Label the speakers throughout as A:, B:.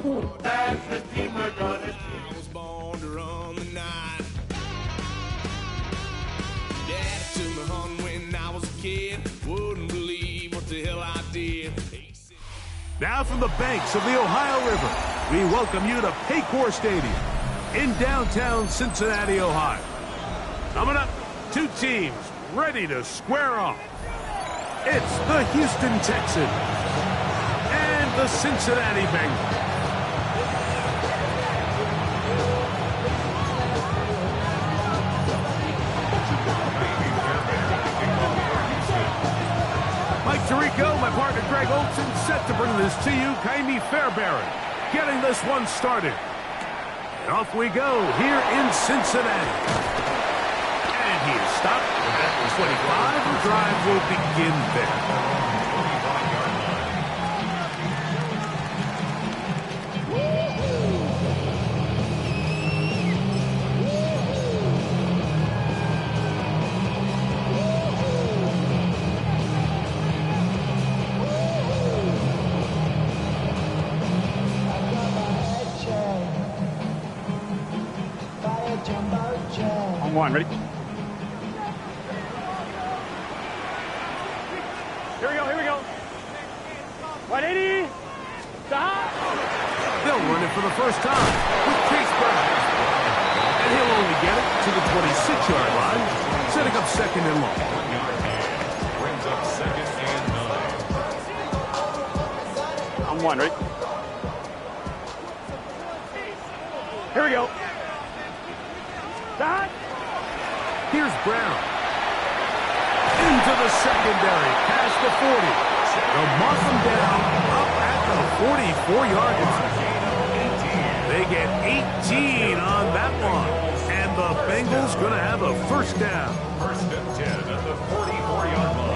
A: That's the team we're gonna see. I was born to run the night. Dad took me hunting when I was a kid. Wouldn't believe what the hell I did.
B: Now from the banks of the Ohio River, we welcome you to Paycor Stadium in downtown Cincinnati, Ohio. Coming up, two teams ready to square off. It's the Houston Texans and the Cincinnati Bengals. Mike Tirico, my partner Greg Olson, set to bring this to you. Kaimi Fairbairn getting this one started. And off we go here in Cincinnati. And he is stopped at the 25. The drive will begin there.
C: On one, ready? Here we go. 180. Stop.
B: They'll run it for the first time with Chase Brown. And he'll only get it to the 26-yard line, setting up second and long.
D: Brings up second and 9.
C: On one, ready? Here we go. Stop.
B: Here's Brown. Into the secondary, past the 40. They'll mark them down up at the 44-yard line. They get 18 on that one. And the Bengals going to have a first down.
D: First and 10 at the 44-yard line.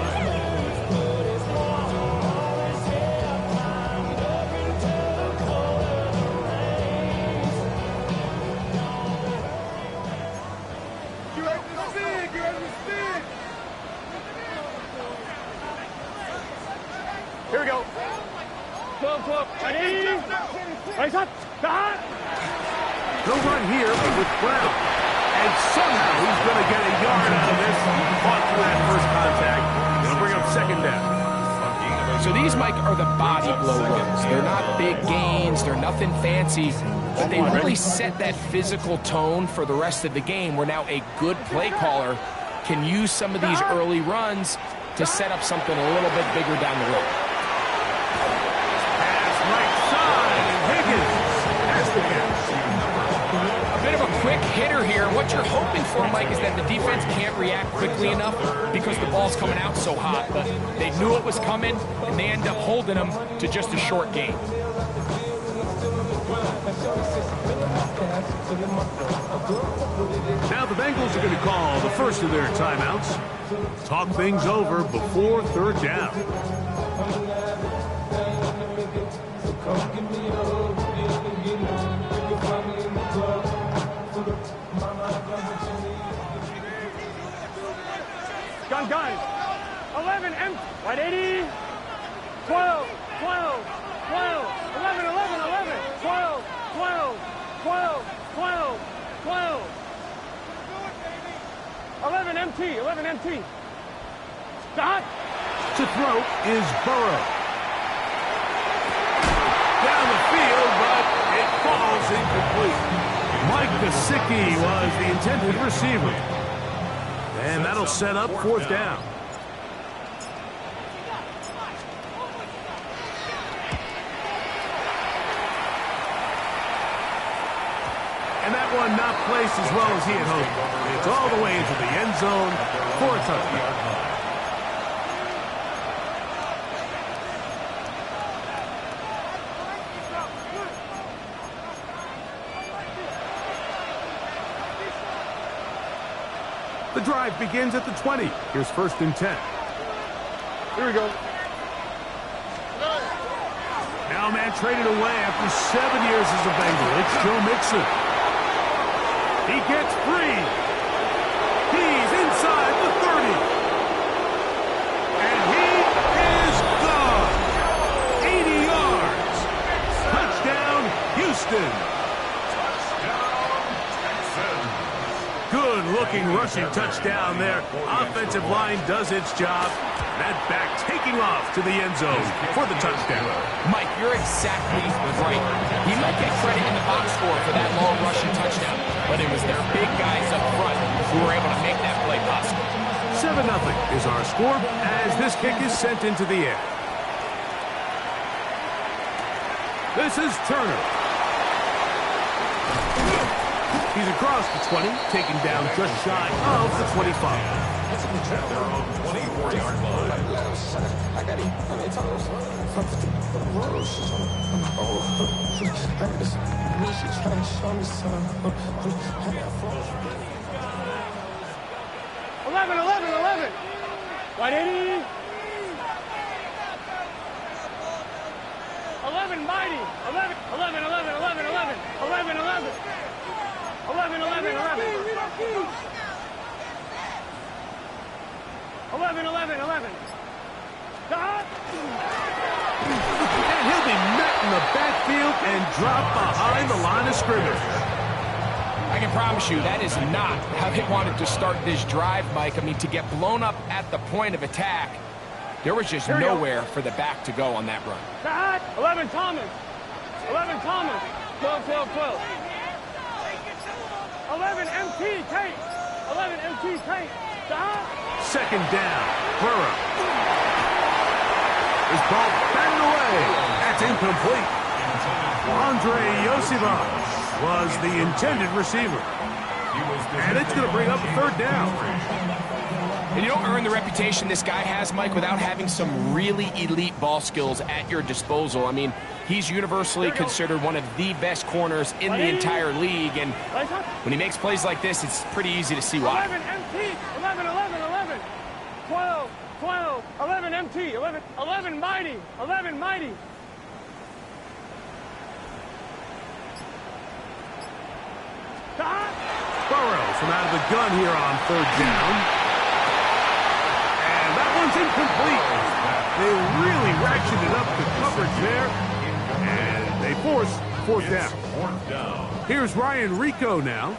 C: Here we go. 12. Ready? Race up. Stop.
B: He'll run here with Brown. And somehow he's going to get a yard out of this. Fought through that first contact. He'll bring up second down.
E: So these, Mike, are the body blow runs. They're not big gains. They're nothing fancy. But they really set that physical tone for the rest of the game where now a good play caller can use some of these early runs to set up something a little bit bigger down the road. A bit of a quick hitter here. What you're hoping for, Mike, is that the defense can't react quickly enough because the ball's coming out so hot. But they knew it was coming, and they end up holding them to just a short gain.
B: Now the Bengals are going to call the first of their timeouts. Talk things over before third down.
C: Gun. 11, M. 180. 12. 11, 12. 11 MT. Stop.
B: To throw is Burrow. Down the field, but it falls incomplete. Mike Gesicki was the intended receiver. And that'll set up fourth down. And that one not placed as well as he had hoped. It's all the way into the end zone for a touchdown. The drive begins at the 20. Here's first and 10.
C: Here we go.
B: Now man traded away after 7 years as a Bengal. It's Joe Mixon. He gets free. He's inside the 30. And he is gone. 80 yards. Touchdown, Houston. Good-looking rushing touchdown there. Offensive line does its job. That back taking off to the end zone for the touchdown.
E: Mike, you're exactly right. He might get credit in the box score for that long rushing touchdown, but it was their big guys up front who were able to make that play possible.
B: 7-0 is our score as this kick is sent into the air. This is Turner. He's across the 20, taken down just shy of the 25.
D: At their own 24-yard line.
C: White 80. 11 mighty. 11, 11, 11, 11, 11, 11, 11. 11, 11, 11. 11, 11, 11. Stop.
B: And he'll be met in the backfield and dropped behind the line of scrimmage.
E: I can promise you that is not how they wanted to start this drive, Mike. I mean, to get blown up at the point of attack, there was just nowhere for the back to go on that run.
C: Stop. 11 Thomas. 11 Thomas. 12, 12, 12. 11 MT Tate. 11 MT Tate. Stop.
B: Second down. Burrow. His ball batted away. That's incomplete. Andre Yosivas was the intended receiver. And it's going to bring up a third down.
E: And you don't earn the reputation this guy has, Mike, without having some really elite ball skills at your disposal. I mean, he's universally considered one of the best corners in the entire league. And when he makes plays like this, it's pretty easy to see why.
C: 11 MT. 11, 11, 11. 12, 12. 11 MT. 11, 11 mighty. 11 mighty. Stop.
B: Burrow from out of the gun here on third down. And that one's incomplete. They really ratcheted up the coverage there. And they force fourth down. Here's Ryan Rico now.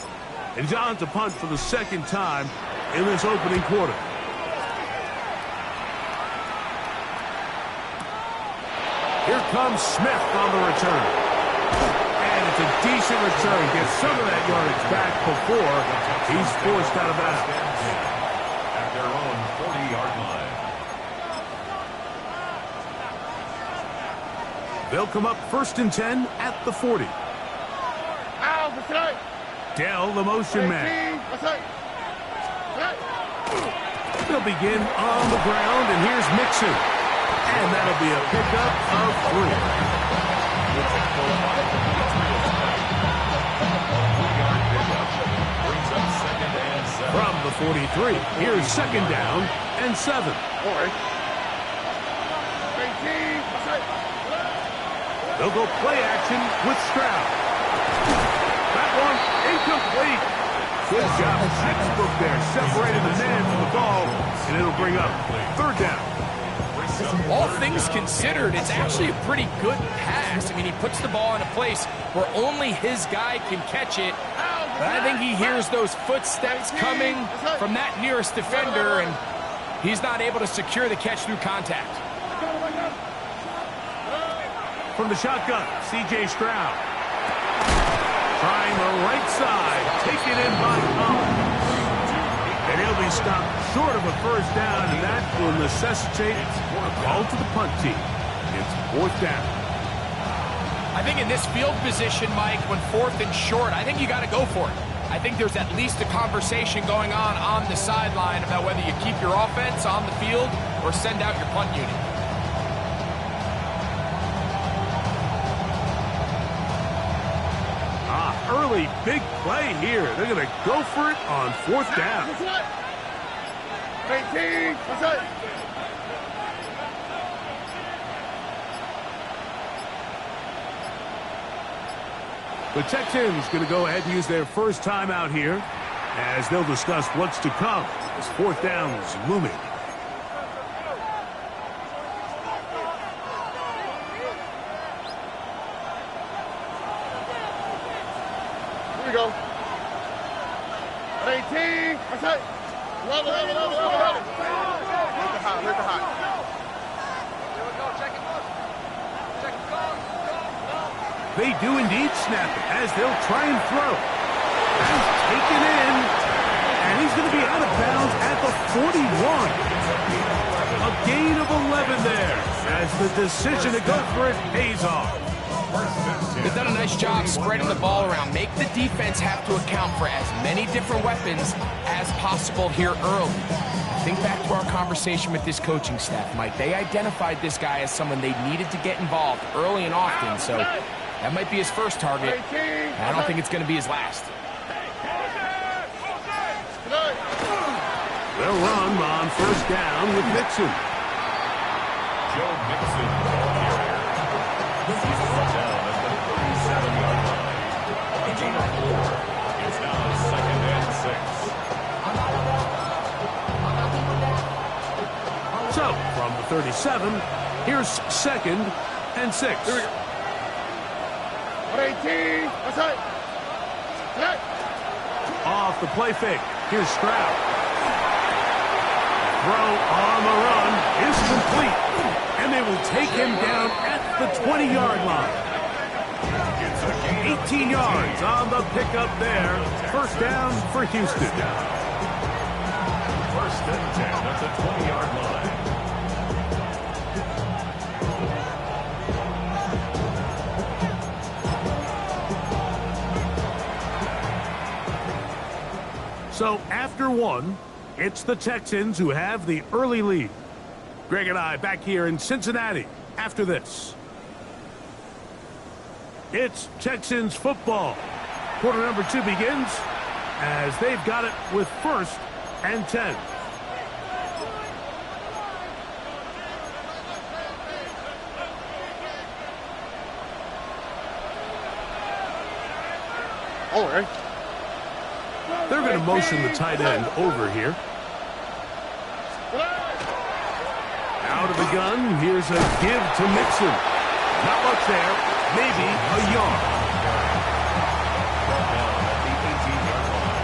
B: And he's on to punt for the second time in this opening quarter. Here comes Smith on the return. And it's a decent return. Gets some of that yardage back before he's forced out of bounds.
D: At their own 40-yard line.
B: They'll come up 1st and 10 at the 40. Dell, the motion man. They'll begin on the ground, and here's Mixon. And that'll be a pickup of 3. From the 43, here's second down and 7. They'll go play action with Stroud. That one incomplete. Good job. Textbook there. Separated the man from the ball, and it'll bring up third down.
E: All things considered, it's actually a pretty good pass. I mean, he puts the ball in a place where only his guy can catch it. But I think he hears those footsteps coming from that nearest defender, and he's not able to secure the catch through contact.
B: From the shotgun, C.J. Stroud. Trying the right side. Taken in by Collins. And he'll be stopped short of a first down, and that will necessitate a call to the punt team. It's fourth down.
E: I think in this field position, Mike, when 4th and short, I think you got to go for it. I think there's at least a conversation going on the sideline about whether you keep your offense on the field or send out your punt unit.
B: Early big play here. They're going to go for it on 4th down.
C: 18.
B: The Texans going to go ahead and use their first timeout here as they'll discuss what's to come as 4th down is looming.
C: we go. 18. That's it. 11. Lift it high. Lift it high. Here we go. Check it. Check it. Go.
B: They do indeed snap it as they'll try and throw. He's taken in, and he's going to be out of bounds at the 41. A gain of 11 there as the decision to go for it pays off.
E: They've done a nice job spreading the ball around. Make the defense have to account for as many different weapons as possible here early. Think back to our conversation with this coaching staff, Mike. They identified this guy as someone they needed to get involved early and often, so that might be his first target. I don't think it's going to be his last.
B: They'll run on first down with Mixon.
D: Joe Mixon, ball carrier. He's brought down at the 37-yard line. A gain of 4. It's now 2nd and 6.
B: So, from the 37, here's 2nd and 6.
C: Here we go. 118. That's it.
B: Off the play fake. Here's Stroud. Throw on the run is complete. And they will take him down at the 20-yard line. 18 yards on the pickup there. First down for Houston.
D: 1st and 10 at the 20-yard line.
B: So after one, it's the Texans who have the early lead. Greg and I back here in Cincinnati after this. It's Texans football. Quarter number 2 begins as they've got it with 1st and 10.
C: All right.
B: They're going to motion the tight end over here. Out of the gun, here's a give to Mixon. Not much there, maybe a yard.
D: Brought down at the 18-yard line.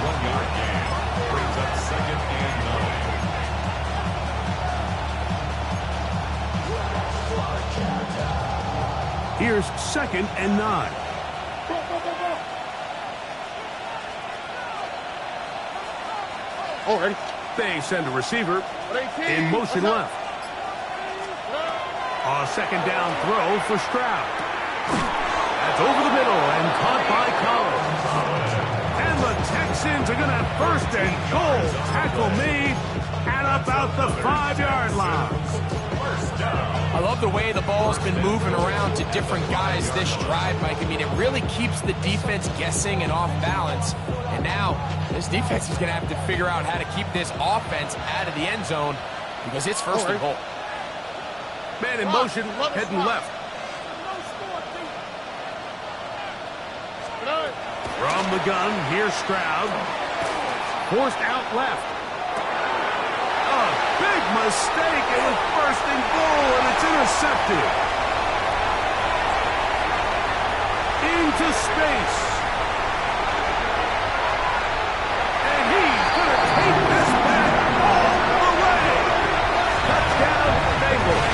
D: 1-yard gain brings up 2nd and 9.
B: Here's 2nd and 9.
C: All right.
B: They send a receiver in motion left. A 2nd down throw for Stroud. That's over the middle and caught by Collins. And the Texans are going to have 1st and goal. Tackle made at about the 5-yard line.
E: I love the way the ball's been moving around to different guys this drive, Mike. I mean, it really keeps the defense guessing and off balance. And now, this defense is going to have to figure out how to keep this offense out of the end zone because it's 1st and goal.
B: Man in motion, heading left. From the gun, here's Stroud. Forced out left. A big mistake. It was 1st and goal, and it's intercepted. Into space. And he's going to take this back all the way. Touchdown, Bengals.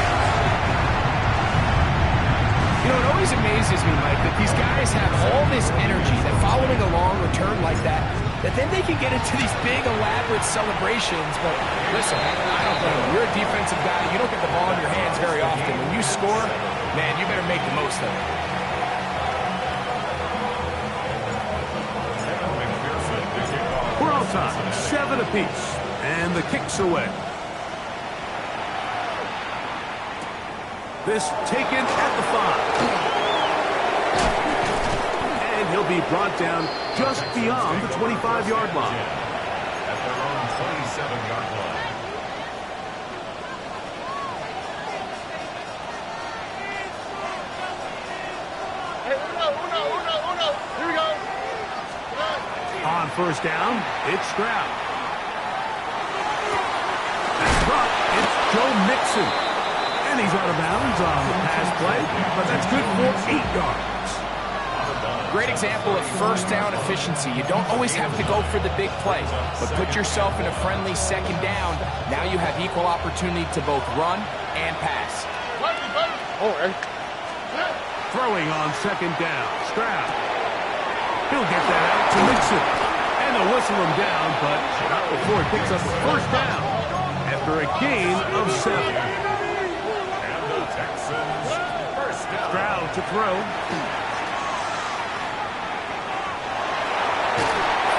E: You know, it always amazes me, Mike, that these guys have all this energy, that following a long return like that then they can get into these big, elaborate celebrations. But listen, I don't blame you. You're a defensive guy. You don't get the ball in your hands very often. When you score, man, you better make the most of it.
B: We're all time, 7 apiece, and the kick's away. This taken at the 5. And he'll be brought down just beyond the 25-yard line.
D: At their own 27-yard line.
C: Hey, uno. Here we go.
B: On first down, it's Stroud. That's right, it's Joe Mixon. And he's out of bounds on the pass play, but that's good for 8 yards.
D: Out of bounds.
E: Great example of first down efficiency. You don't always have to go for the big play, but put yourself in a friendly second down. Now you have equal opportunity to both run and pass.
B: Throwing on second down. Stroud. He'll get that out to Mixon. And they'll whistle him down, but not before he picks up the first down after a gain of 7.
D: And the Texans first down.
B: Stroud to throw.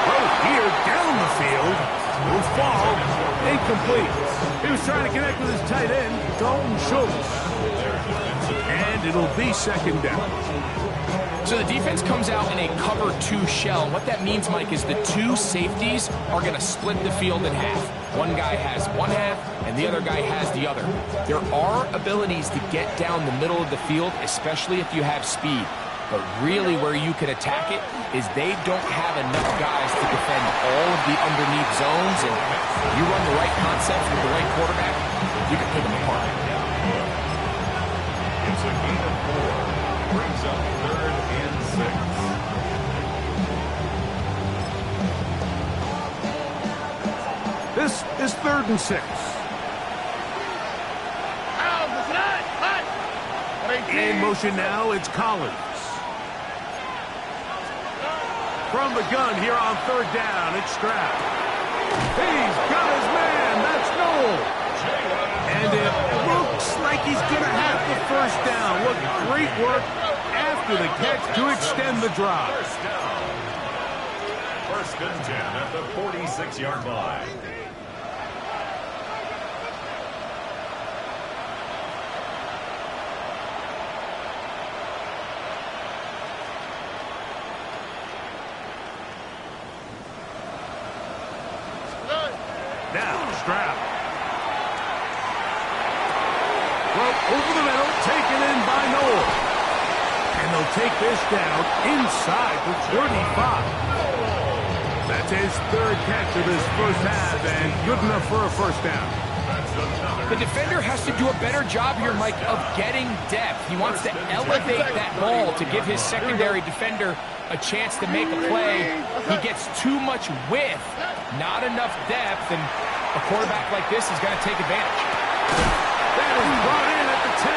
B: Throw here down the field. Will fall. Incomplete. He was trying to connect with his tight end, Dalton Schultz. And it'll be second down.
E: So the defense comes out in a cover 2 shell. What that means, Mike, is the 2 safeties are going to split the field in half. One guy has one half, and the other guy has the other. There are abilities to get down the middle of the field, especially if you have speed. But really where you can attack it is they don't have enough guys to defend all of the underneath zones. And you run the right concepts with the right quarterback, you can pick them apart.
D: It's a gain of 4. Brings up 3rd and 6.
B: This is 3rd and 6. In motion now, it's Collins. From the gun here on 3rd down, it's Stroud. He's got his man. That's Noel. And it looks like he's going to have the first down. Look, great work after the catch to extend the drive.
D: First down. 1st and 10 at the 46-yard line.
B: Now, Stroud. Well, over the middle, taken in by Noel. And they'll take this down inside the 35. That's his 3rd catch of this first half, and good enough for a first down.
E: The defender has to do a better job here, Mike, of getting depth. He wants to elevate that ball to give his secondary defender a chance to make a play. He gets too much width, not enough depth, and a quarterback like this is going to take advantage.
B: That is brought in at the 10.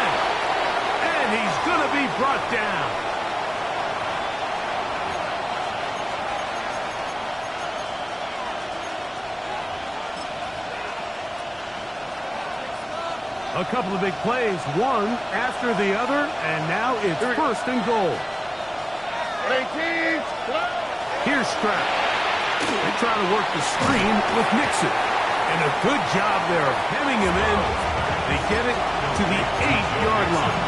B: And he's going to be brought down. A couple of big plays, one after the other, and now it's 1st and goal. Here's Stroud. They try to work the screen with Mixon. And a good job there of hemming him in. They get it to the 8-yard line.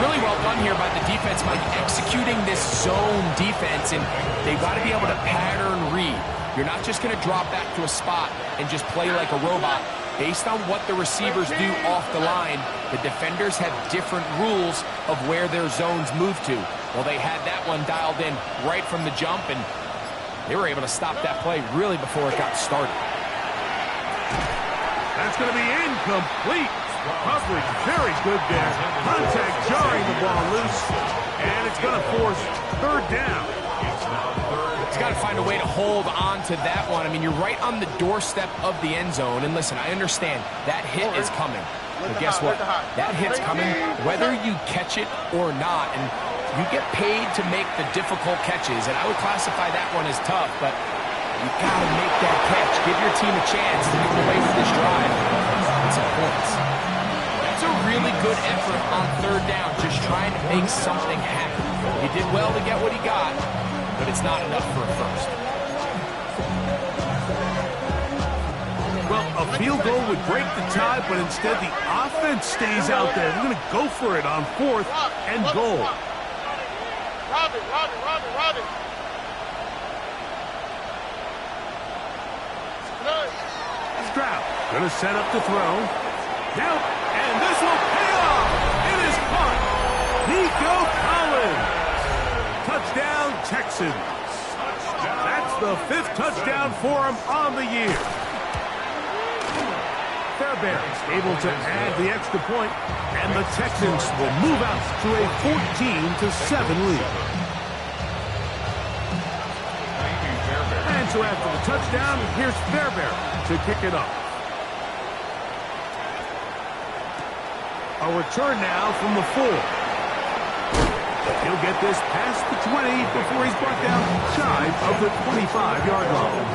E: Really well done here by the defense, Mike, executing this zone defense, and they've got to be able to pattern read. You're not just going to drop back to a spot and just play like a robot. Based on what the receivers do off the line, the defenders have different rules of where their zones move to. Well, they had that one dialed in right from the jump, and they were able to stop that play really before it got started.
B: That's going to be incomplete. Coverage very good there. Contact jarring the ball loose, and it's going to force 3rd down.
E: He's got to find a way to hold on to that one. I mean, you're right on the doorstep of the end zone. And listen, I understand that hit is coming. But guess what? That hit's coming whether you catch it or not. And you get paid to make the difficult catches. And I would classify that one as tough, but you got to make that catch. Give your team a chance to get away with this drive and some points. That's a really good effort on 3rd down, just trying to make something happen. He did well to get what he got, but it's not enough for a first.
B: Well, a field goal would break the tie, but instead the offense stays out there. We're going to go for it on 4th and goal.
C: Robin.
B: Stroud going to set up to throw. Now, and this will pay off. It is caught. Nico Collins. Touchdown, Texans. That's the 5th touchdown for him on the year. Fairbairn able to add the extra point, and the Texans will move out to a 14-7 lead. And so after the touchdown, here's Fairbairn to kick it off. A return now from the 4. He'll get this past the 20 before he's brought down shy of the 25-yard line.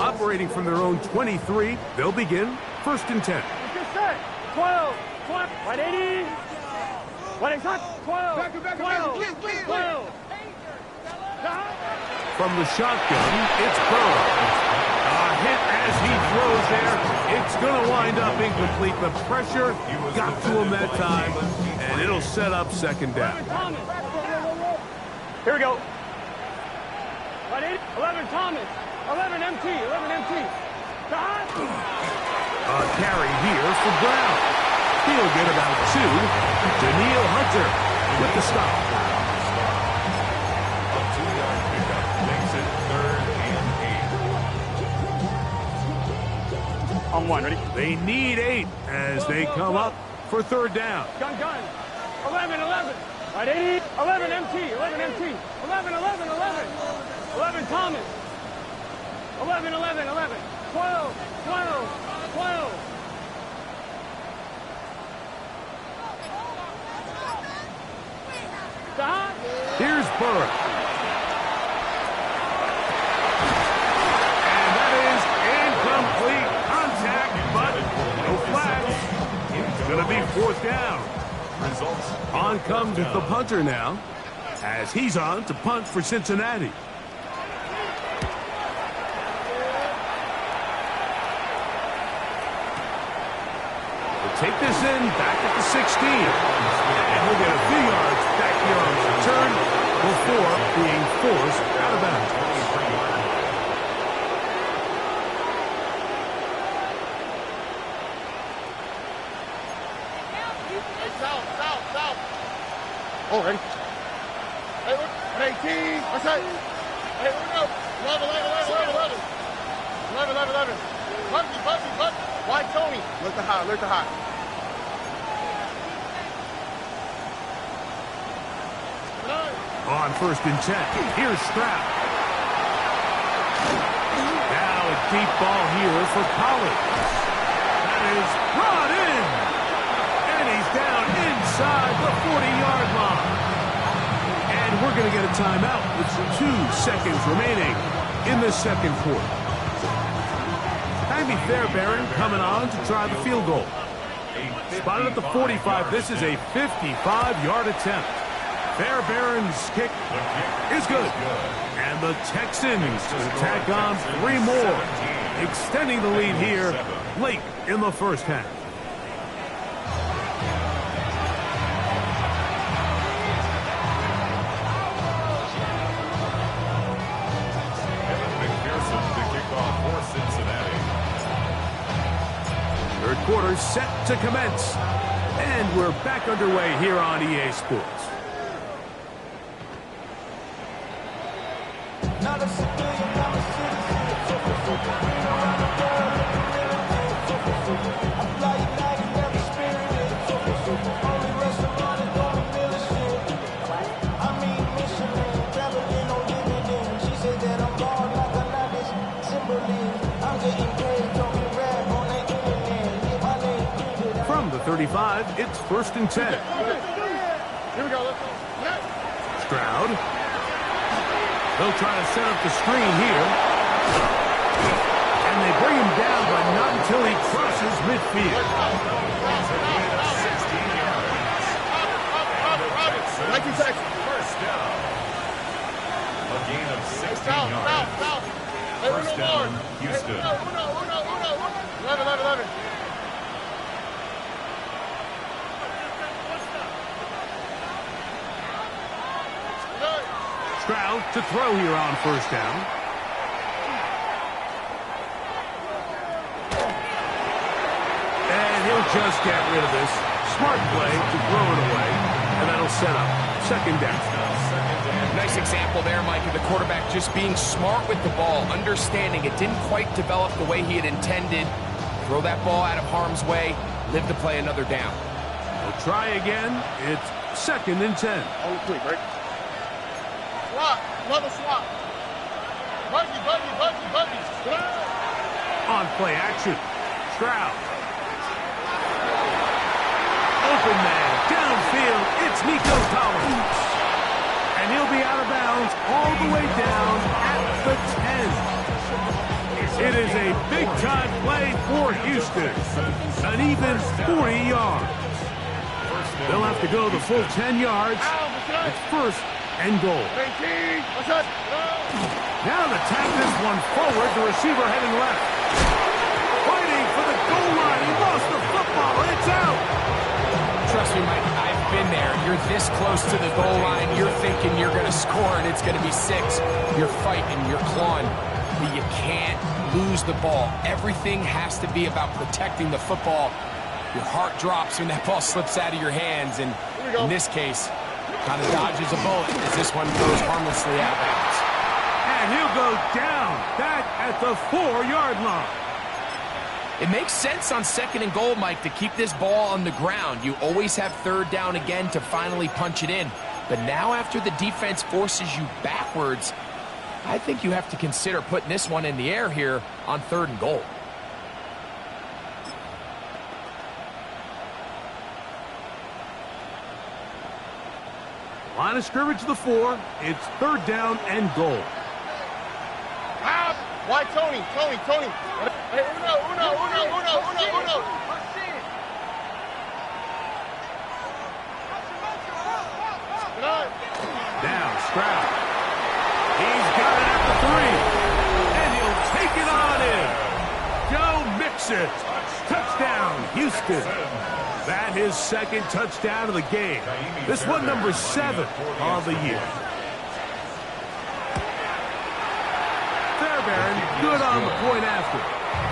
B: Operating from their own 23, they'll begin 1st and 10.
F: 12, 180, 12, 12.
B: From the shotgun, it's Burrow. A hit as he throws there. It's going to wind up incomplete. The pressure got to him that time, and it'll set up 2nd down.
F: Here we go. 11 Thomas, 11 MT, 11 MT.
B: A carry here for Brown. He'll get about 2. Daniil Hunter with the stop.
D: A 2-yard pickup makes it 3rd and 8.
F: On 1, ready?
B: They need 8 as they come up for 3rd down.
F: Gun. 11, 180, 11 MT, 11 MT, 11, 11 Thomas, 11, 12.
B: Here's Burrow. And that is incomplete contact, but no flags. It's going to be 4th down. On comes the punter now, as he's on to punt for Cincinnati. We'll take this in back at the 16. And we'll get a few yards back here on the return before being forced out of bounds.
C: South. Oh, ready? Hey, look. 18. What's that? Hey, look up. 11. 11. Bugsy. Why Tony? Look to high.
B: On 1st and 10, here's Stroud. Now a deep ball here for Collins. That is brought in. And he's down inside the 40-yard line. And we're going to get a timeout with 2 seconds remaining in the 2nd quarter. Jaime Fairbairn coming on to try the field goal. Spotted at the 45. This is a 55-yard attempt. Fairbairn's kick is good. And the Texans tack on 3 more, extending the lead here late in the 1st half.
D: McPherson to kick off for Cincinnati.
B: 3rd quarter set to commence. And we're back underway here on EA Sports.
G: Not a civilian, I'm a citizen. I fly United, never spirited. Only restaurant is on the military. I mean Michelin, traveling on dividends. She said that I'm gone like a lavish Timberland. I'm getting paid, talking rap on the internet. Yeah, my name printed.
B: From the 35, it's 1st and 10.
C: Here we go. Let's go.
B: Stroud. They'll try to set up the screen here. And they bring him down, but not until he crosses midfield.
C: 19 seconds.
D: 1st down. A gain of 16 yards.
C: South. Hey,
D: 1st down, Houston.
C: Uno. 11.
B: Stroud to throw here on 1st down. And he'll just get rid of this. Smart play to throw it away. And that'll set up 2nd down.
E: Nice example there, Mike, of the quarterback just being smart with the ball, understanding it didn't quite develop the way he had intended. Throw that ball out of harm's way, live to play another down.
B: We'll try again. It's 2nd and 10.
C: On the quick, right? Swap. Another swap. Buggy.
B: On play action. Stroud. Open man. Downfield. It's Nico Collins. And he'll be out of bounds all the way down at the 10. It is a big-time play for Houston. An even 40 yards. They'll have to go the full 10 yards. It's 1st and goal. Now to tap this one forward, the receiver heading left. Fighting for the goal line. He lost the football, and it's out.
E: Trust me, Mike, I've been there. You're this close to the goal line. You're thinking you're going to score, and it's going to be 6. You're fighting, you're clawing, but you can't lose the ball. Everything has to be about protecting the football. Your heart drops when that ball slips out of your hands, and in this case, kind of dodges a bullet as this one goes harmlessly out of bounds.
B: And he'll go down back at the 4-yard line.
E: It makes sense on 2nd and goal, Mike, to keep this ball on the ground. You always have 3rd down again to finally punch it in. But now after the defense forces you backwards, I think you have to consider putting this one in the air here on 3rd and goal.
B: Line of scrimmage to the 4. It's 3rd down and goal.
C: Why Tony? Hey, uno.
B: Now Stroud. He's got it at the 3. And he'll take it on in. Joe Mixon. Touchdown, Houston. That his 2nd touchdown of the game. This one number 7 on the year. Fairbairn good on the point after.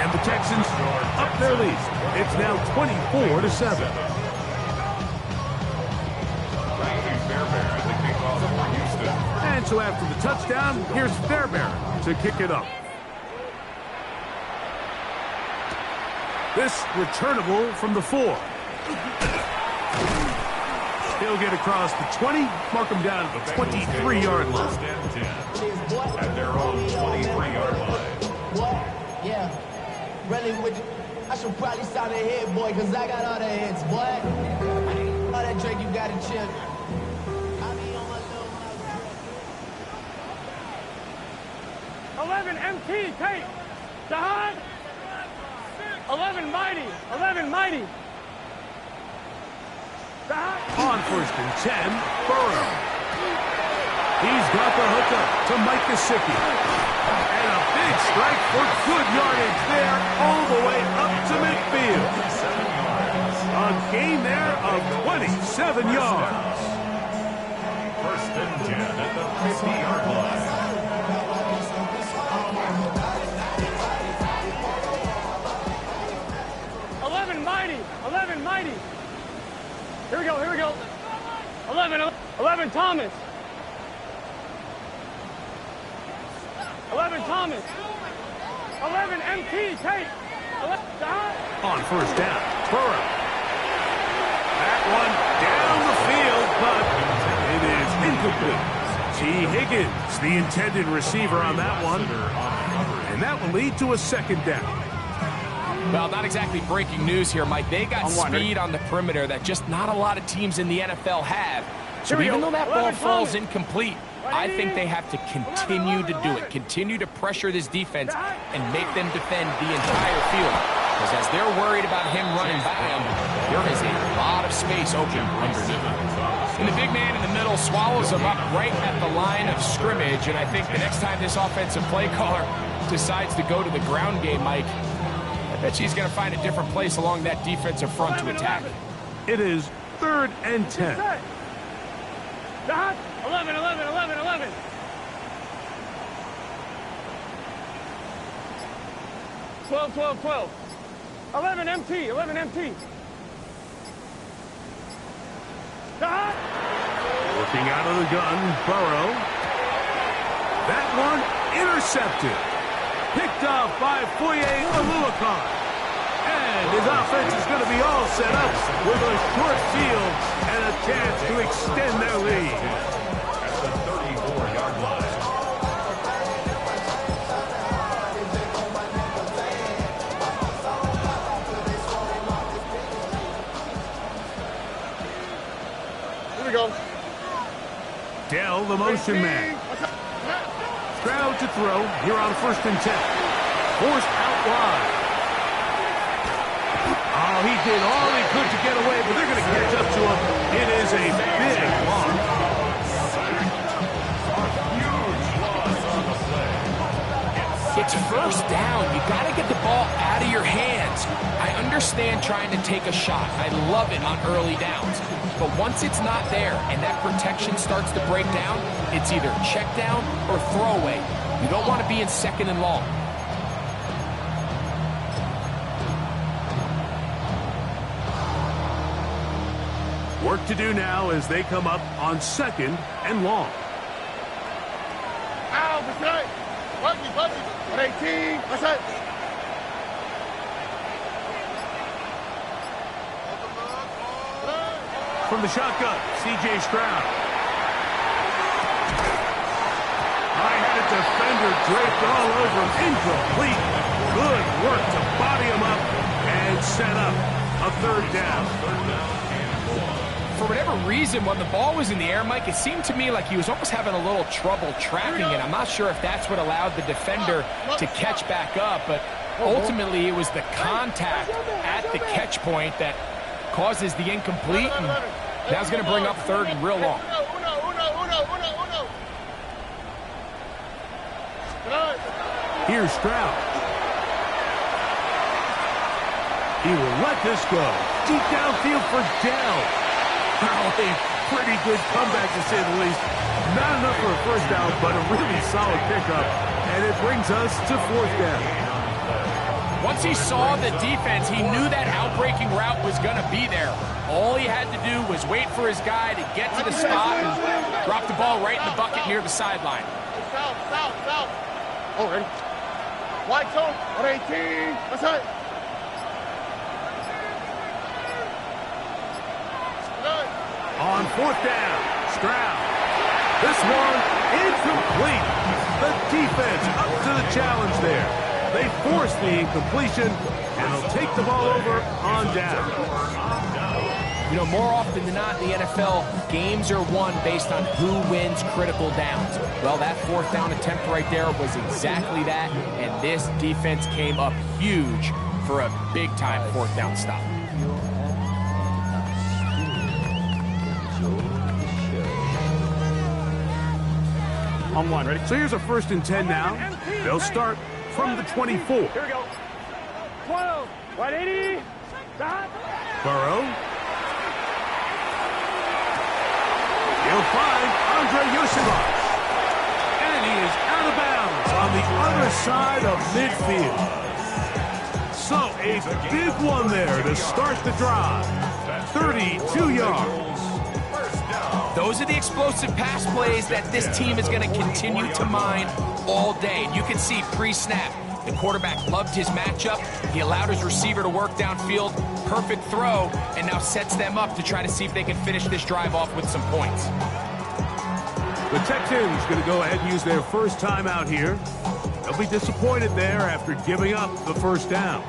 B: And the Texans up their lead. It's now 24-7. And so after the touchdown, here's Fairbairn to kick it up. This returnable from the 4. He'll get across the 20, mark him down at the 23-yard line.
D: At their own 23-yard line.
G: What? Yeah. Really with you. I should probably sound a hit, boy, because I got all the hits, boy. All that drink you got to chill. I be on my little
F: 11 MT, tape. Dahan. 11 mighty. 11 mighty. Dahan.
B: On 1st and 10, Burrow. He's got the hookup to Mike Gesicki. And a big strike for good yardage there all the way up to midfield. A gain there of 27 yards.
D: 1st and 10 at the 50-yard line.
F: Mighty. Here we go. 11 Thomas. 11 Thomas. 11 MT, tape. 11 Dahan.
B: On 1st down, Burrow. That one down the field, but it is incomplete. T. Higgins, the intended receiver on that one. And that will lead to a 2nd down.
E: Well, not exactly breaking news here, Mike. They got speed on the perimeter that just not a lot of teams in the NFL have. So even though that ball falls incomplete, I think they have to continue to do it. Continue to pressure this defense and make them defend the entire field. Because as they're worried about him running by them, there is a lot of space open underneath. And the big man in the middle swallows him up right at the line of scrimmage. And I think the next time this offensive play caller decides to go to the ground game, Mike, I bet she's going to find a different place along that defensive front to attack.
B: It is 3rd and 10.
F: 11. 12. 11 MT.
B: Looking out of the gun, Burrow. That one intercepted. Picked off by Foye Oluokun. And And his offense is going to be all set up with a short field and a chance to extend their lead.
D: At the 34-yard line.
C: Here we go.
B: Dell, the motion man. Stroud to throw here on 1st and 10. Forced out wide. Oh, he did all he could to get away, but they're going to catch up to him. It is a big loss.
E: It's 1st down. You got to get the ball out of your hands. I understand trying to take a shot. I love it on early downs. But once it's not there and that protection starts to break down, it's either check down or throwaway. You don't want to be in 2nd and long.
B: Work to do now as they come up on 2nd and long.
C: Ow, that's right. Buggy. 18. That's it.
B: From the shotgun, C.J. Stroud. I had a defender draped all over him. Incomplete. Good work to body him up and set up a 3rd down.
E: For whatever reason, when the ball was in the air, Mike, it seemed to me like he was almost having a little trouble tracking it. I'm not sure if that's what allowed the defender to catch back up, but ultimately it was the contact at the catch point that causes the incomplete, and now it's going to bring up 3rd and real long.
B: Here's Stroud. He will let this go. Deep downfield for Dell. A pretty good comeback, to say the least. Not enough for a 1st down, but a really solid pickup. And it brings us to 4th down.
E: Once he saw the defense, he knew that outbreaking route was going to be there. All he had to do was wait for his guy to get to the spot and drop the ball right in the bucket near the sideline.
C: South. Oh, ready. Wide zone. 118. That's it.
B: On 4th down, Stroud. This one incomplete. The defense up to the challenge there. They force the incompletion, and they'll take the ball over on down.
E: You know, more often than not in the NFL, games are won based on who wins critical downs. Well, that 4th down attempt right there was exactly that, and this defense came up huge for a big-time 4th down stop.
B: On 1, ready? So here's a 1st and 10 now. They'll start from the 24.
F: Here we go. 12. 180. Stop.
B: Burrow. He'll find Andre Yosevich. And he is out of bounds on the other side of midfield. So a big one there to start the drive. 32 yards.
E: Those are the explosive pass plays that this team is going to continue to mine all day. And you can see pre-snap, the quarterback loved his matchup. He allowed his receiver to work downfield. Perfect throw, and now sets them up to try to see if they can finish this drive off with some points.
B: The Texans going to go ahead and use their 1st time out here. They'll be disappointed there after giving up the 1st down.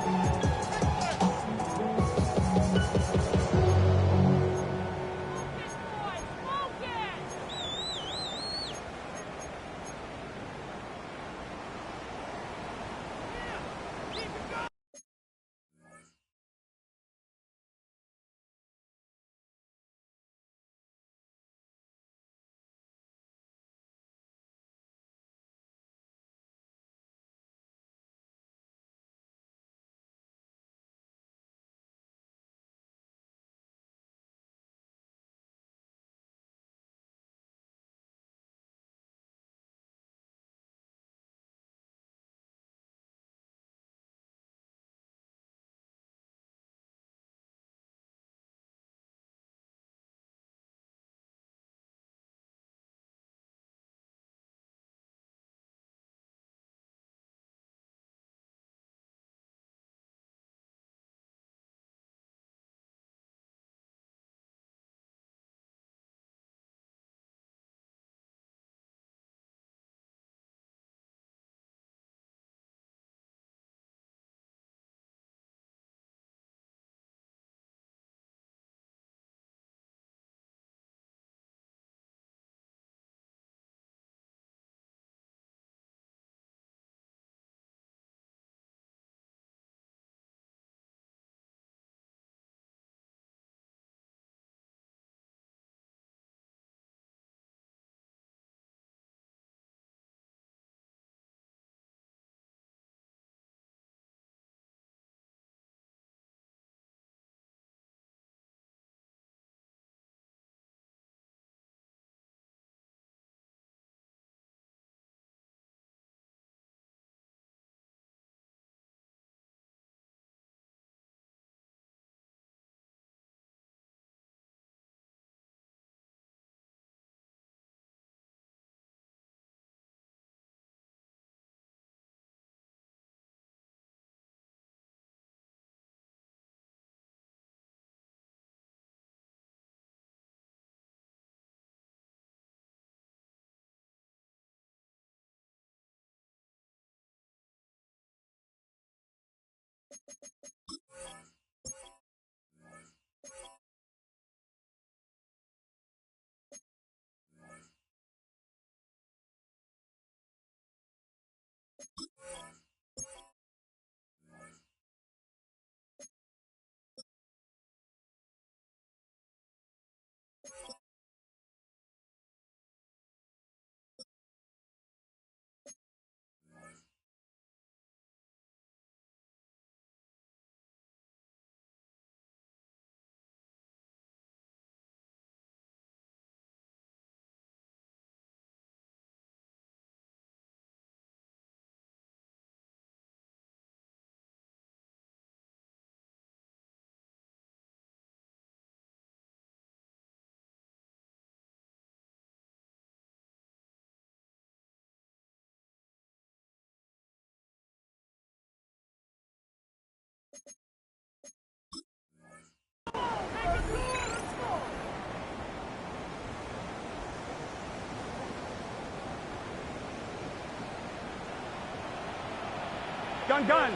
F: gun.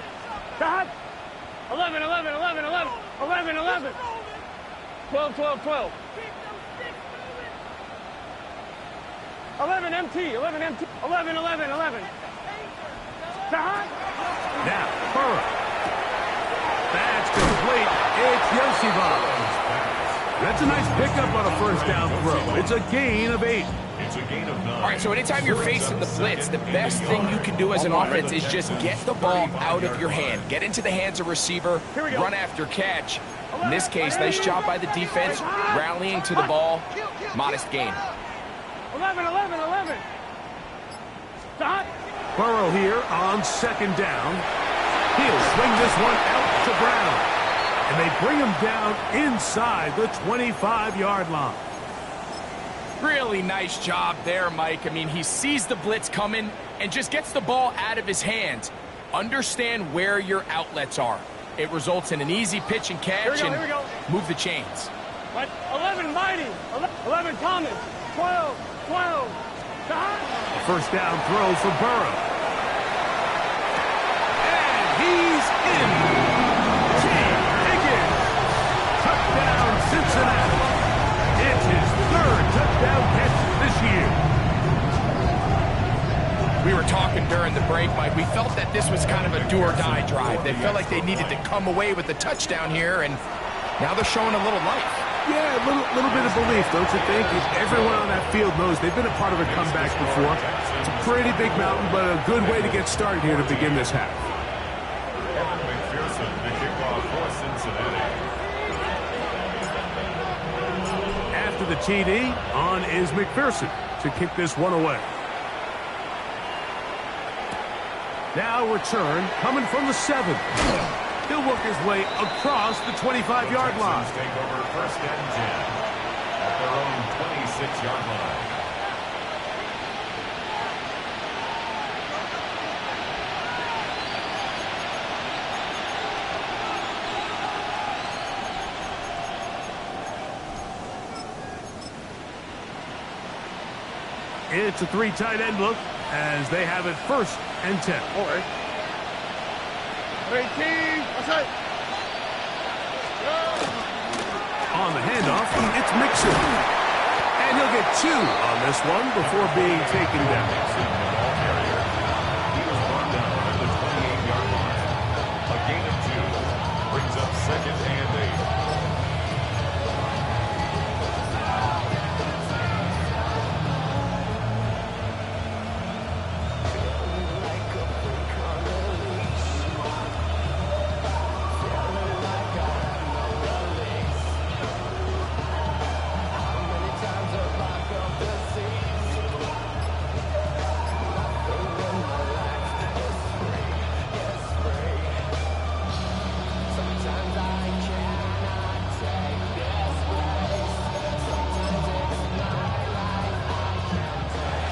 F: Stop. 11, 11, 11, 11, 11, 11. 12, 12, 12. 11 MT, 11 MT, 11, 11, 11. Stop.
B: Now, Burrow. That's complete. It's Yosibov. That's a nice pickup on a first down throw. It's a gain of 8.
D: It's a gain of 9.
E: All right, so anytime you're facing the blitz, the best thing you can do as an offense is just get the ball out of your hand. Get into the hands of receiver, run after catch. In this case, nice job by the defense, rallying to the ball. Modest gain.
F: 11, 11, 11. Stop.
B: Burrow here on second down. He'll swing this one out to Brown. And they bring him down inside the 25-yard line.
E: Really nice job there, Mike. I mean, he sees the blitz coming and just gets the ball out of his hands. Understand where your outlets are. It results in an easy pitch and catch and move the chains.
F: 11 Mighty, 11 Thomas, 12, 12. Stop.
B: A first down throw for Burrow. And he's in. Touchdown, Cincinnati. It's his third touchdown catch this year.
E: We were talking during the break, Mike. We felt that this was kind of a do-or-die drive. They felt like they needed to come away with the touchdown here, and now they're showing a little life.
B: Yeah, a little bit of belief, don't you think? Everyone on that field knows they've been a part of a comeback before. It's a pretty big mountain, but a good way to get started here to begin this half.
D: Evan McPherson, the kickoff for Cincinnati.
B: After the TD, on is McPherson to kick this one away. Now return coming from the 7. He'll work his way across the 25-yard line.
D: Take over first and 10 at their own 26-yard line.
B: It's a 3 tight end look as they have it first and 10.
C: All right. 18. What's that?
B: On the handoff, it's Mixon. And he'll get 2 on this one before being taken down.
D: He was brought down at the 28-yard line. A gain of 2 brings up second and 8.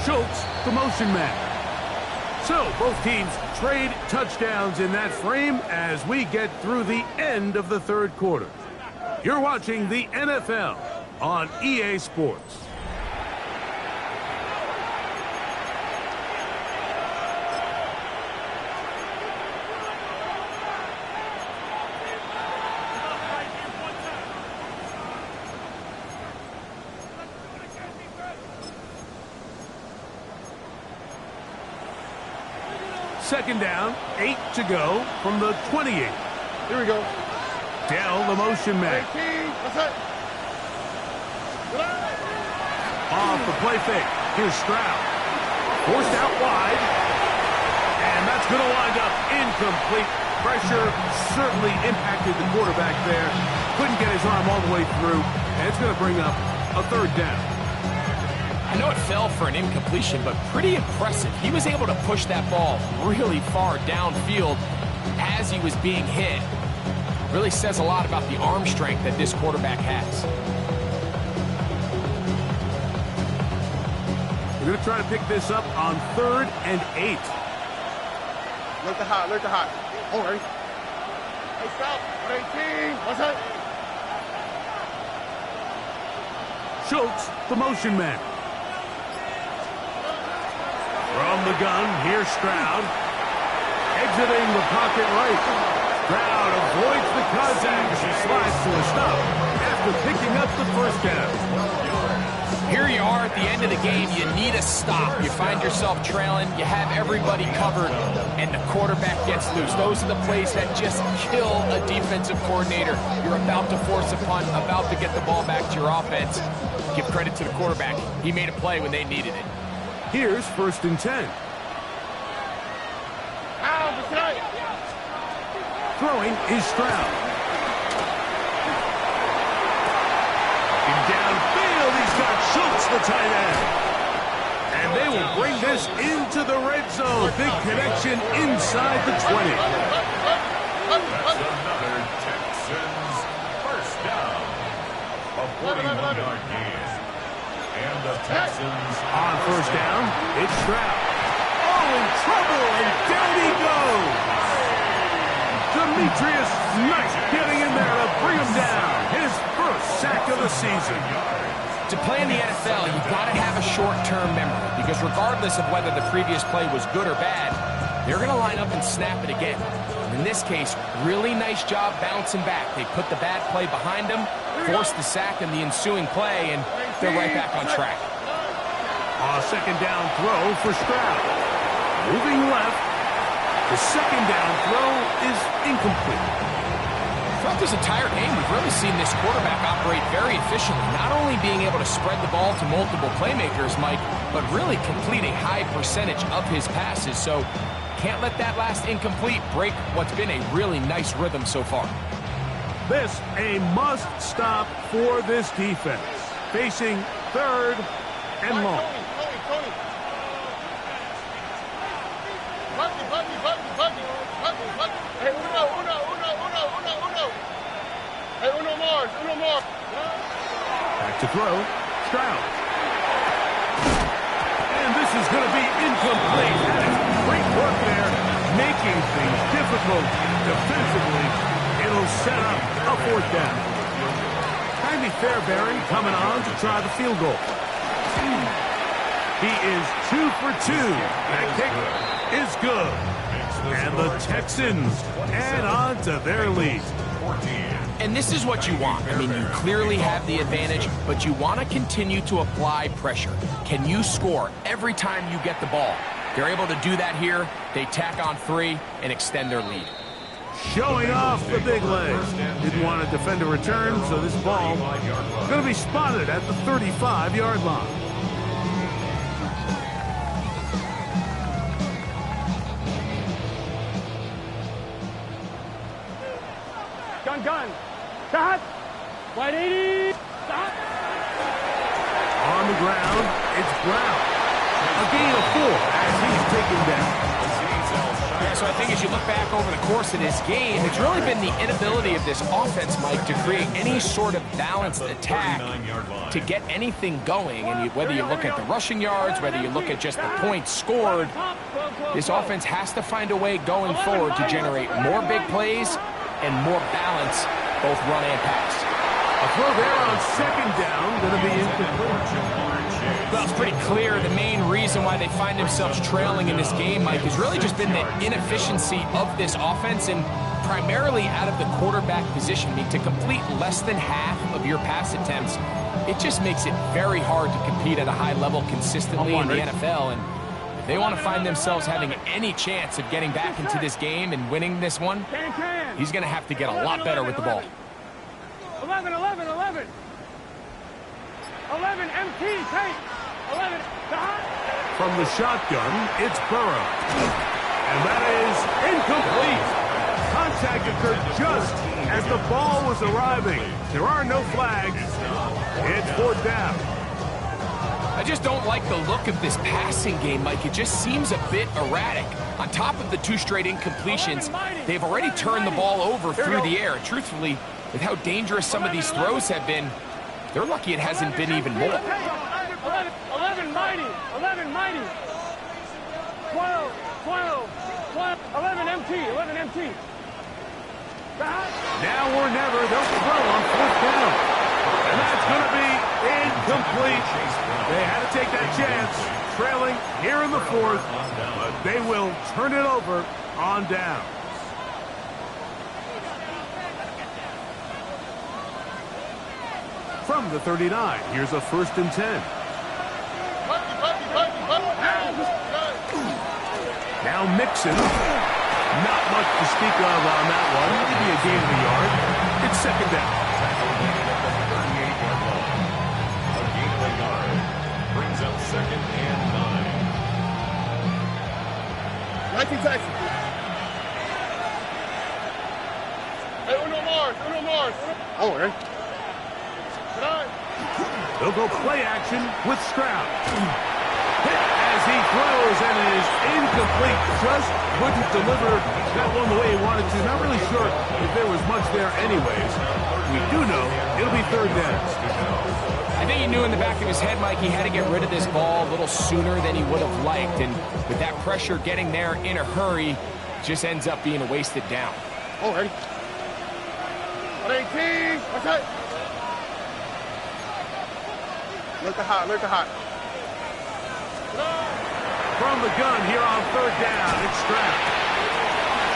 B: Schultz, the motion man. So both teams trade touchdowns in that frame as we get through the end of the third quarter. You're watching the NFL on EA Sports. Second down, 8 to go from the 28.
C: Here we go.
B: Dell, the motion man.
C: 18. What's that?
B: Off the play fake. Here's Stroud. Forced out wide. And that's going to wind up incomplete. Pressure certainly impacted the quarterback there. Couldn't get his arm all the way through. And it's going to bring up a third down.
E: I know it fell for an incompletion, but pretty impressive. He was able to push that ball really far downfield as he was being hit. Really says a lot about the arm strength that this quarterback has.
B: We're going to try to pick this up on 3rd and 8.
C: Alert the hot, alert the hot. All right. Hey, stop. 18. What's that?
B: Schultz, the motion man. From the gun, here's Stroud. Exiting the pocket right. Stroud avoids the contact as he slides to a stop after picking up the first down.
E: Here you are at the end of the game. You need a stop. You find yourself trailing. You have everybody covered, and the quarterback gets loose. Those are the plays that just kill a defensive coordinator. You're about to force a punt, about to get the ball back to your offense. Give credit to the quarterback. He made a play when they needed it.
B: Here's 1st and 10. Throwing is Stroud. Downfield, he's got Schultz, the tight end. And they will bring this into the red zone. Big connection inside the 20.
D: That's another Texans first down. A 41-yard gain. And the Texans
B: on first down, it's Stroud. Oh, in trouble, and down he goes. Demetrius Knight getting in there to bring him down. His first sack of the season.
E: To play in the NFL, you've got to have a short-term memory, because regardless of whether the previous play was good or bad, they're going to line up and snap it again. And in this case, really nice job bouncing back. They put the bad play behind them, forced the sack in the ensuing play, and they're right back on track.
B: A second down throw for Stroud. Moving left. The second down throw is incomplete.
E: Throughout this entire game, we've really seen this quarterback operate very efficiently, not only being able to spread the ball to multiple playmakers, Mike, but really complete a high percentage of his passes. So can't let that last incomplete break what's been a really nice rhythm so far.
B: This a must stop for this defense. Facing 3rd and long.
C: Hey, uno more.
B: Back to throw, Stroud. And this is going to be incomplete. That is great work there, making things difficult defensively. It'll set up a 4th down. Andy Fairbairn coming on to try the field goal. He is 2 for 2. That kick is good. And the Texans add on to their lead.
E: And this is what you want. I mean, you clearly have the advantage, but you want to continue to apply pressure. Can you score every time you get the ball? They're able to do that here. They tack on 3 and extend their lead.
B: Showing off the big legs. Didn't want to defend a return, so this ball is going to be spotted at the 35-yard line.
F: Gun. Stop. Wide 80. Stop.
B: On the ground, it's Brown. A gain of 4 as he's taken down.
E: Yeah, so I think as you look back over the course of this game, it's really been the inability of this offense, Mike, to create any sort of balanced attack to get anything going. And whether you look at the rushing yards, whether you look at just the points scored, this offense has to find a way going forward to generate more big plays and more balance, both run and pass.
B: A throw there on 2nd down, going to be incomplete.
E: Well, it's pretty clear the main reason why they find themselves trailing in this game, Mike, has really just been the inefficiency of this offense and primarily out of the quarterback position. I mean, to complete less than half of your pass attempts, it just makes it very hard to compete at a high level consistently in the NFL. And if they want to find themselves having any chance of getting back into this game and winning this one, he's going to have to get a lot better with the ball.
F: 11 MT, take. 11, stop.
B: From the shotgun, it's Burrow. And that is incomplete. Contact occurred just as the ball was arriving. There are no flags. It's 4th down.
E: I just don't like the look of this passing game, Mike. It just seems a bit erratic. On top of the 2 straight incompletions, they've already turned the ball over through the air. Truthfully, with how dangerous some of these throws have been, they're lucky it hasn't been even more.
F: 11 mighty. 12. 11 MT.
B: Now or never, they'll throw on 4th down. And that's going to be Incomplete. They had to take that chance, trailing here in the fourth, but they will turn it over on down. From the 39, here's a 1st and 10. Now Mixon. Not much to speak of on that one. Maybe a gain of a yard. It's 2nd down.
D: A gain of a yard brings up 2nd and 9.
C: 19 Texas. Hey, Uno Mars. Oh, okay.
B: They'll go play action with Stroud. Hit as he throws and it is incomplete. Just wouldn't deliver that one the way he wanted to. Not really sure if there was much there anyways. We do know it'll be 3rd down.
E: I think he knew in the back of his head, Mike, he had to get rid of this ball a little sooner than he would have liked. And with that pressure getting there in a hurry, just ends up being a wasted down.
C: Oh, ready. 18. What's that? Look at hot.
B: From the gun here on 3rd down, it's Stroud.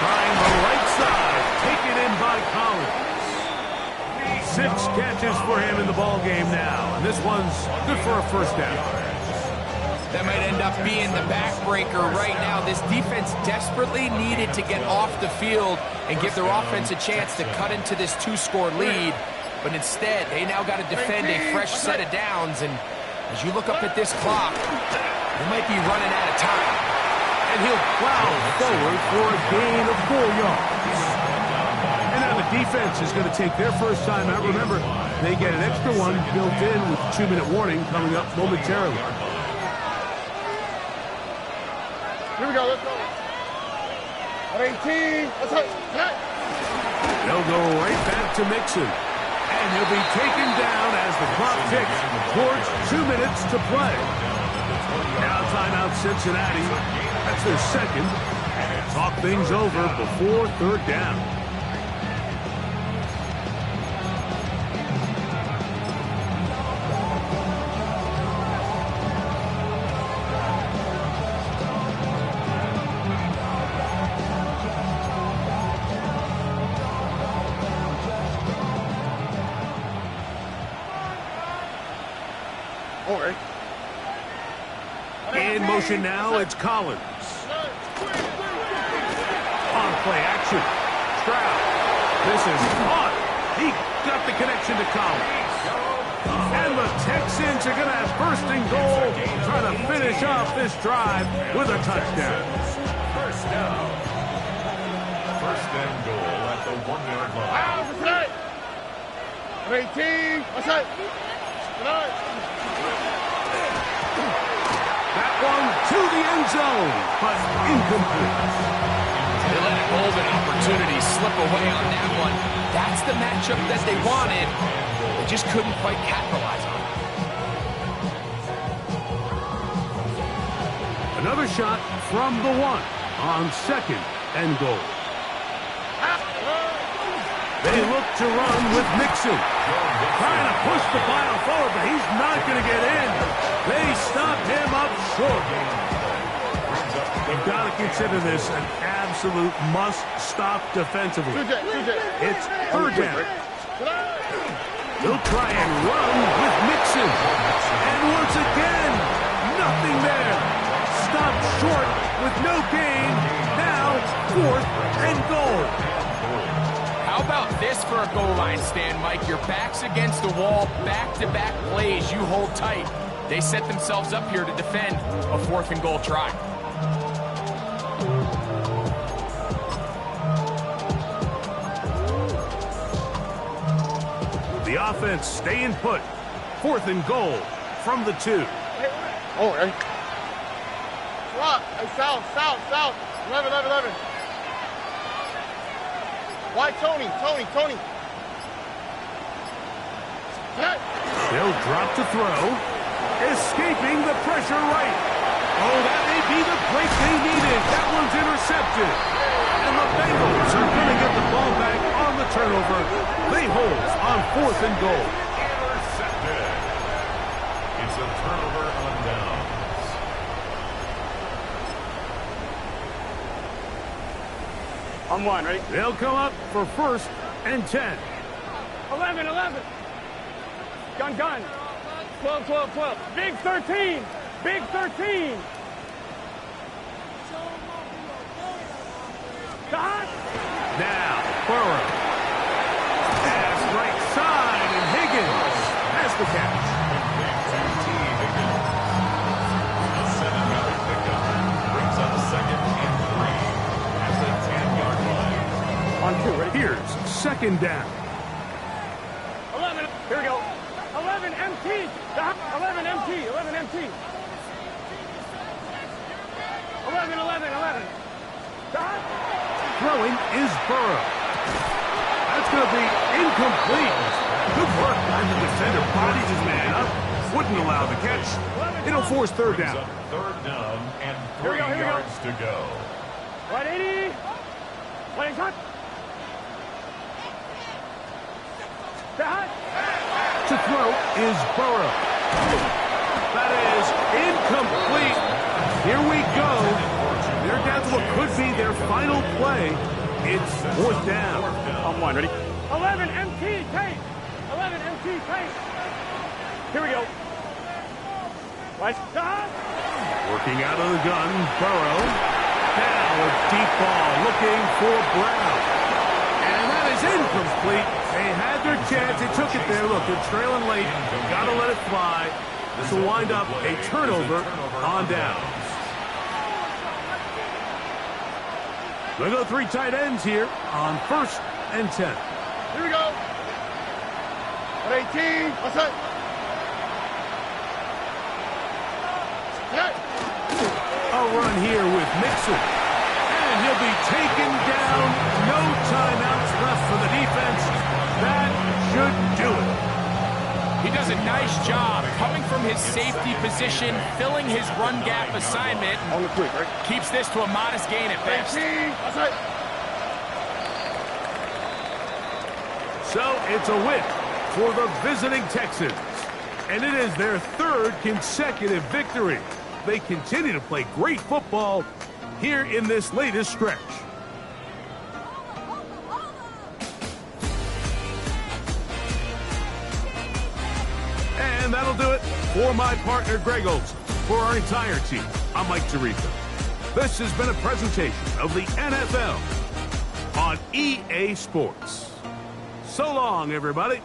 B: Trying the right side, taken in by Collins. 6 catches for him in the ball game now, and this one's good for a 1st down.
E: That might end up being the backbreaker right now. This defense desperately needed to get off the field and give their offense a chance to cut into this 2-score lead. But instead, they now got to defend a fresh set of downs. And as you look up at this clock, they might be running out of time.
B: And he'll plow forward for a gain of 4 yards. And now the defense is going to take their first time out. Remember, they get an extra one built in with the 2-minute warning coming up momentarily.
C: Here we go, let's go. 18. Let's go.
B: They'll go right back to Mixon. And he'll be taken down as the clock ticks towards 2 minutes to play. Now timeout Cincinnati. That's their 2nd. Talk things over before 3rd down. In motion now, it's Collins. On play action. Stroud. This is caught. He got the connection to Collins. And the Texans are going to have 1st and goal, trying to finish off this drive with a touchdown.
D: 1st down. 1st and goal at the 1-yard line.
C: 18. What's that?
B: That one to the end zone, but incomplete.
E: They let a golden opportunity slip away on that one. That's the matchup that they wanted. They just couldn't quite capitalize on it.
B: Another shot from the 1 on 2nd and goal. They look to run with Mixon. Trying to push the pile forward, but he's not going to get in. They stop him up short. You've got to consider this an absolute must-stop defensively. It's 3rd down. He'll try and run with Mixon. And once again, nothing there. Stopped short with no gain. Now, 4th and goal.
E: How about this for a goal line stand, Mike? Your back's against the wall, back-to-back plays. You hold tight. They set themselves up here to defend a 4th and goal try.
B: The offense staying put. 4th and goal from the 2.
C: Oh, hey. Hey, south. 11. Why Tony?
B: They'll drop to throw. Escaping the pressure right. Oh, that may be the break they needed. That one's intercepted. And the Bengals are going to get the ball back on the turnover. They hold on 4th and goal.
D: Intercepted.
F: On one, ready?
B: They'll come up for 1st and 10.
F: 11, 11. Gun, gun. 12, 12, 12. Big 13. Big 13. Cut.
B: Now, Burrow. Pass right side, and Higgins has the catch.
D: A 7-yard pickup brings up 2nd and 3 at the 10-yard line.
F: On two, ready?
B: Here's 2nd down.
F: 11. Here we go. 11 MT. 11 MT. 11 MT. 11, 11, 11. Cut.
B: Throwing is Burrow. That's going to be incomplete. Good work by the defender. Bodies his man up. Wouldn't allow the catch. It'll force 3rd
D: Brings
B: down.
D: up 3rd down and
F: Here
D: 3
F: we go, here we go.
D: yards to go.
F: 180. Playing cut. Cut.
B: To throw is Burrow. That is incomplete. Here we go. They're down to what could be their final play. It's 4th down.
F: On one, ready? 11 MT tape. 11 MT tape. Here we go. Right. Cut.
B: Working out of the gun, Burrow. Now a deep ball looking for Brown. And that is incomplete. They had their chance. They took it there. Look, they're trailing late. Got to let it fly. This will wind up a turnover on down. They go 3 tight ends here on 1st and 10.
C: Here we go. 18. What's that?
B: A run here with Mixon. And he'll be taken down. No timeouts left for the defense. That should do it.
E: He does a nice job coming from his safety position, filling his run gap assignment,
C: On the quick, right?
E: keeps this to a modest gain at best.
C: 18. What's that?
B: So it's a win for the visiting Texans. And it is their 3rd consecutive victory. They continue to play great football here in this latest stretch. And that'll do it for my partner, Greg Olson. For our entire team, I'm Mike Tirico. This has been a presentation of the NFL on EA Sports. So long, everybody.